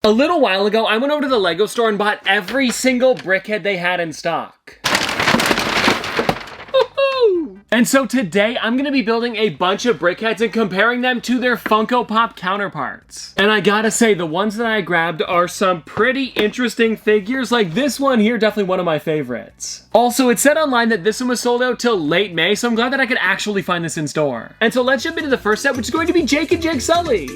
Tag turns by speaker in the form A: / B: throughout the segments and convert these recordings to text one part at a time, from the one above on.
A: A little while ago, I went over to the Lego store and bought every single Brickhead they had in stock. And so today, I'm going to be building a bunch of Brickheads and comparing them to their Funko Pop counterparts. And I gotta say, the ones that I grabbed are some pretty interesting figures. Like this one here, definitely one of my favorites. Also, it said online that this one was sold out till late May, so I'm glad that I could actually find this in store. And so let's jump into the first set, which is going to be Jake and Jake Sully.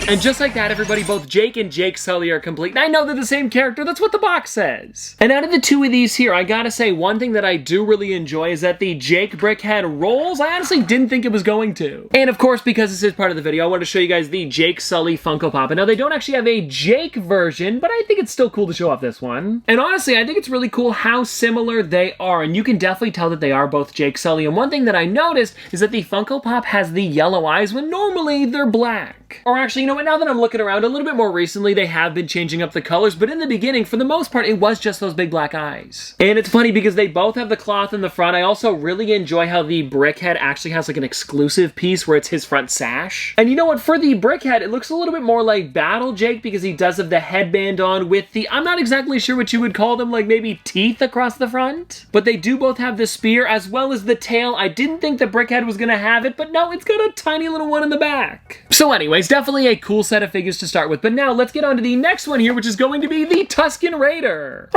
A: And just like that, everybody, both Jake and Jake Sully are complete. And I know they're the same character, that's what the box says. And out of the two of these here, I gotta say, one thing that I do really enjoy is that the Jake Brickhead rolls. I honestly didn't think it was going to. And of course, because this is part of the video, I want to show you guys the Jake Sully Funko Pop. And now they don't actually have a Jake version, but I think it's still cool to show off this one. And honestly, I think it's really cool how similar they are. And you can definitely tell that they are both Jake Sully. And one thing that I noticed is that the Funko Pop has the yellow eyes when normally they're black. Or actually, you know what, now that I'm looking around a little bit more recently, they have been changing up the colors, but in the beginning, for the most part, it was just those big black eyes. And it's funny because they both have the cloth in the front. I also really enjoy how the Brickhead actually has like an exclusive piece where it's his front sash. And you know what, for the Brickhead, it looks a little bit more like Battle Jake because he does have the headband on with the, I'm not exactly sure what you would call them, like maybe teeth across the front. But they do both have the spear as well as the tail. I didn't think the Brickhead was gonna have it, but no, it's got a tiny little one in the back. So anyways, definitely a cool set of figures to start with. But now let's get on to the next one here, which is going to be the Tuscan Raider.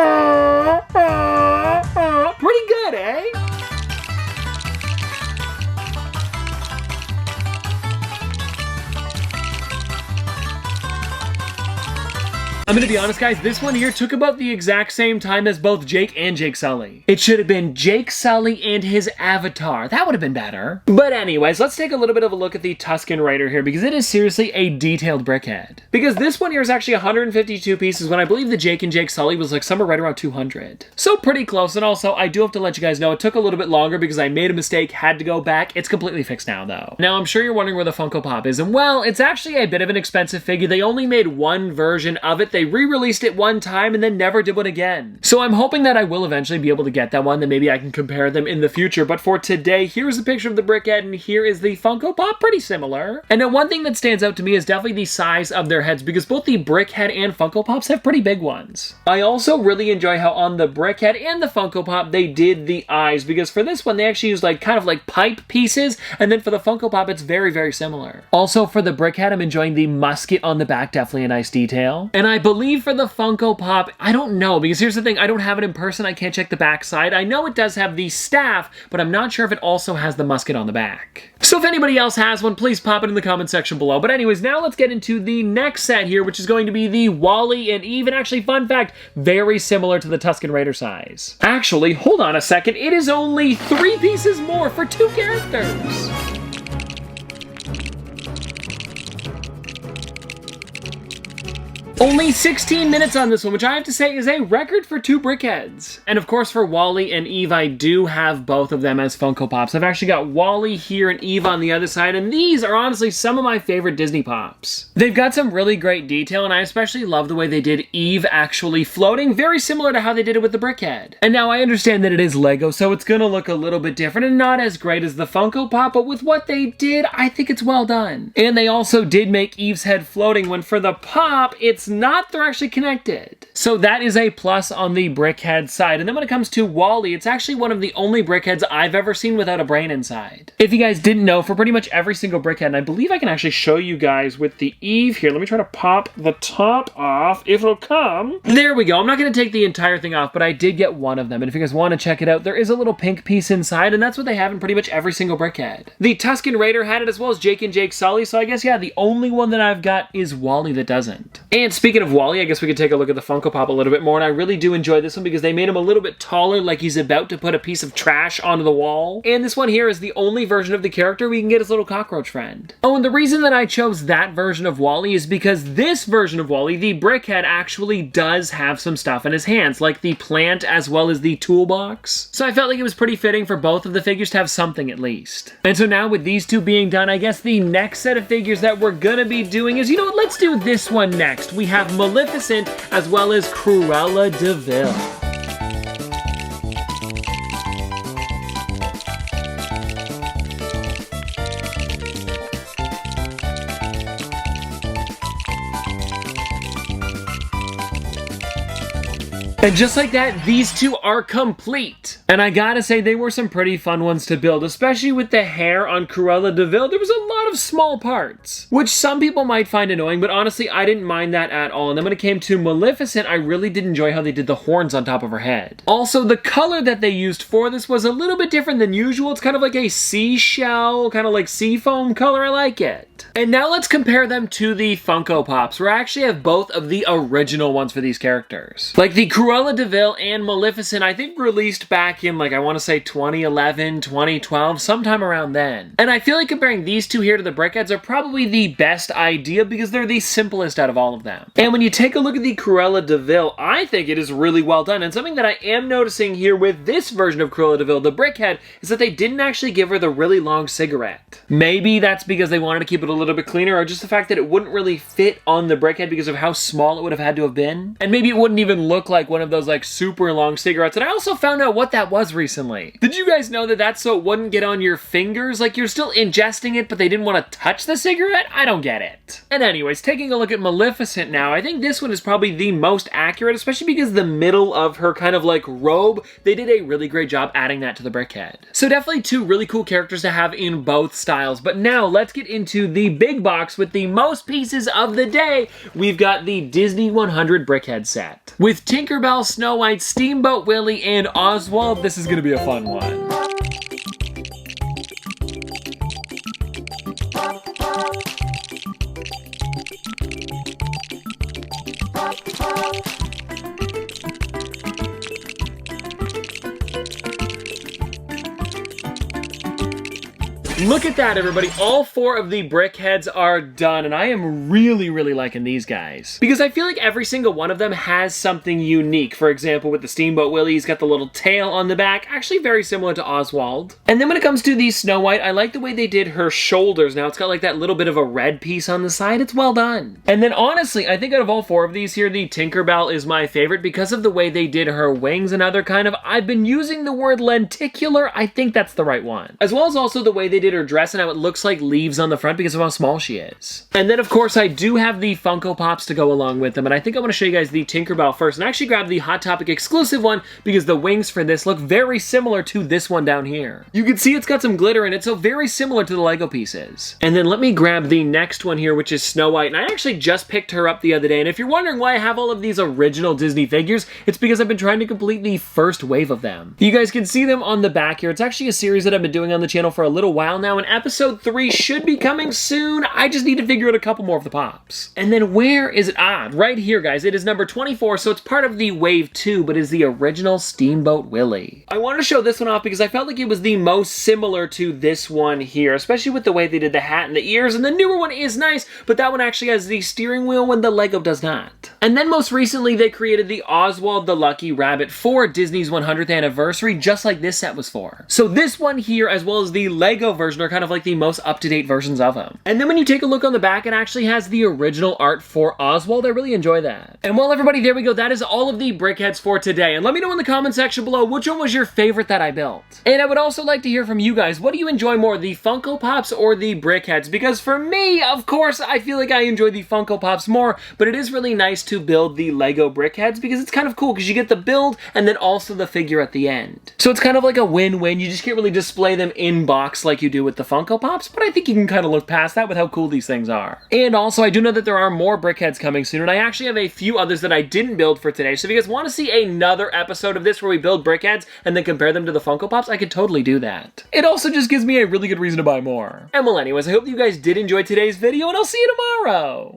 A: Pretty good, eh? I'm gonna be honest, guys, this one here took about the exact same time as both Jake and Jake Sully. It should have been Jake Sully and his avatar. That would have been better. But anyways, let's take a little bit of a look at the Tuscan Raider here because it is seriously a detailed Brickhead. Because this one here is actually 152 pieces when I believe the Jake and Jake Sully was like somewhere right around 200. So pretty close. And also, I do have to let you guys know it took a little bit longer because I made a mistake, had to go back. It's completely fixed now, though. Now, I'm sure you're wondering where the Funko Pop is. And well, it's actually a bit of an expensive figure. They only made one version of it. They re-released it one time and then never did one again. So I'm hoping that I will eventually be able to get that one, that maybe I can compare them in the future. But for today, here's a picture of the Brickhead and here is the Funko Pop, pretty similar. And now one thing that stands out to me is definitely the size of their heads because both the Brickhead and Funko Pops have pretty big ones. I also really enjoy how on the Brickhead and the Funko Pop, they did the eyes because for this one, they actually used like kind of like pipe pieces. And then for the Funko Pop, it's very, very similar. Also for the Brickhead, I'm enjoying the musket on the back, definitely a nice detail. And I believe for the Funko Pop, I don't know, because here's the thing, I don't have it in person, I can't check the back side. I know it does have the staff, but I'm not sure if it also has the musket on the back. So if anybody else has one, please pop it in the comment section below. But anyways, now let's get into the next set here, which is going to be the Wally and Eve. And actually, fun fact, very similar to the Tuscan Raider size. Actually, hold on a second, it is only 3 pieces more for 2 characters. Only 16 minutes on this one, which I have to say is a record for 2 Brickheads. And of course for Wally and Eve, I do have both of them as Funko Pops. I've actually got Wally here and Eve on the other side, and these are honestly some of my favorite Disney Pops. They've got some really great detail, and I especially love the way they did Eve actually floating, very similar to how they did it with the Brickhead. And now I understand that it is Lego, so it's gonna look a little bit different and not as great as the Funko Pop, but with what they did, I think it's well done. And they also did make Eve's head floating, when for the Pop, it's not, they're actually connected. So that is a plus on the Brickhead side. And then when it comes to Wally, it's actually one of the only Brickheads I've ever seen without a brain inside. If you guys didn't know, for pretty much every single Brickhead, and I believe I can actually show you guys with the Eve here. Let me try to pop the top off, if it'll come. There we go. I'm not going to take the entire thing off, but I did get one of them. And if you guys want to check it out, there is a little pink piece inside, and that's what they have in pretty much every single Brickhead. The Tuscan Raider had it, as well as Jake and Jake Sully, so I guess, yeah, the only one that I've got is Wally that doesn't. And speaking of Wally, I guess we could take a look at the Funko Pop a little bit more, and I really do enjoy this one because they made him a little bit taller, like he's about to put a piece of trash onto the wall. And this one here is the only version of the character we can get his little cockroach friend. Oh, and the reason that I chose that version of Wally is because this version of Wally, the Brickhead, actually does have some stuff in his hands, like the plant as well as the toolbox. So I felt like it was pretty fitting for both of the figures to have something at least. And so now with these two being done, I guess the next set of figures that we're gonna be doing is, you know what, let's do this one next. We have Maleficent as well as Cruella de Vil. And just like that, these two are complete. And I gotta say, they were some pretty fun ones to build, especially with the hair on Cruella de Vil. There was a lot of small parts, which some people might find annoying, but honestly, I didn't mind that at all. And then when it came to Maleficent, I really did enjoy how they did the horns on top of her head. Also, the color that they used for this was a little bit different than usual. It's kind of like a seashell, kind of like seafoam color. I like it. And now let's compare them to the Funko Pops, where I actually have both of the original ones for these characters. Like the Cruella de Vil and Maleficent, I think released back in, like, I want to say 2011, 2012, sometime around then. And I feel like comparing these two here to the Brickheads are probably the best idea because they're the simplest out of all of them. And when you take a look at the Cruella de Vil, I think it is really well done. And something that I am noticing here with this version of Cruella de Vil, the Brickhead, is that they didn't actually give her the really long cigarette. Maybe that's because they wanted to keep it a little bit cleaner, or just the fact that it wouldn't really fit on the Brickhead because of how small it would have had to have been. And maybe it wouldn't even look like one of those like super long cigarettes. And I also found out what that was recently. Did you guys know that that's so it wouldn't get on your fingers? Like, you're still ingesting it, but they didn't want to touch the cigarette? I don't get it. And anyways, taking a look at Maleficent now, I think this one is probably the most accurate, especially because the middle of her kind of like robe, they did a really great job adding that to the Brickhead. So definitely two really cool characters to have in both styles. But now let's get into the big box with the most pieces of the day. We've got the Disney 100 Brickhead set. With Tinkerbell, Snow White, Steamboat Willie, and Oswald, this is gonna be a fun one. Look at that, everybody. All four of the Brickheads are done, and I am really, really liking these guys. Because I feel like every single one of them has something unique. For example, with the Steamboat Willie, he's got the little tail on the back, actually very similar to Oswald. And then when it comes to the Snow White, I like the way they did her shoulders. Now, it's got like that little bit of a red piece on the side. It's well done. And then honestly, I think out of all four of these here, the Tinkerbell is my favorite because of the way they did her wings and other kind of, I've been using the word lenticular. I think that's the right one. As well as also the way they did her dress and how it looks like leaves on the front because of how small she is. And then of course I do have the Funko Pops to go along with them, and I think I want to show you guys the Tinkerbell first, and I actually grabbed the Hot Topic exclusive one because the wings for this look very similar to this one down here. You can see it's got some glitter in it, so very similar to the Lego pieces. And then let me grab the next one here, which is Snow White, and I actually just picked her up the other day, and if you're wondering why I have all of these original Disney figures, it's because I've been trying to complete the first wave of them. You guys can see them on the back here. It's actually a series that I've been doing on the channel for a little while now, and episode 3 should be coming soon. I just need to figure out a couple more of the pops. And then where is it? Ah, right here, guys. It is number 24, so it's part of the wave 2, but is the original Steamboat Willie. I wanted to show this one off because I felt like it was the most similar to this one here, especially with the way they did the hat and the ears, and the newer one is nice, but that one actually has the steering wheel when the Lego does not. And then most recently, they created the Oswald the Lucky Rabbit for Disney's 100th anniversary, just like this set was for. So this one here, as well as the Lego version, are kind of like the most up-to-date versions of them. And then when you take a look on the back, it actually has the original art for Oswald. I really enjoy that. And well, everybody, there we go. That is all of the Brickheads for today. And let me know in the comment section below which one was your favorite that I built. And I would also like to hear from you guys. What do you enjoy more, the Funko Pops or the Brickheads? Because for me, of course, I feel like I enjoy the Funko Pops more, but it is really nice to build the Lego Brickheads because it's kind of cool because you get the build and then also the figure at the end. So it's kind of like a win-win. You just can't really display them in box like you do with the Funko Pops, but I think you can kind of look past that with how cool these things are. And also, I do know that there are more Brickheads coming soon, and I actually have a few others that I didn't build for today. So if you guys want to see another episode of this where we build Brickheads and then compare them to the Funko Pops, I could totally do that. It also just gives me a really good reason to buy more. And well, anyways, I hope you guys did enjoy today's video, and I'll see you tomorrow!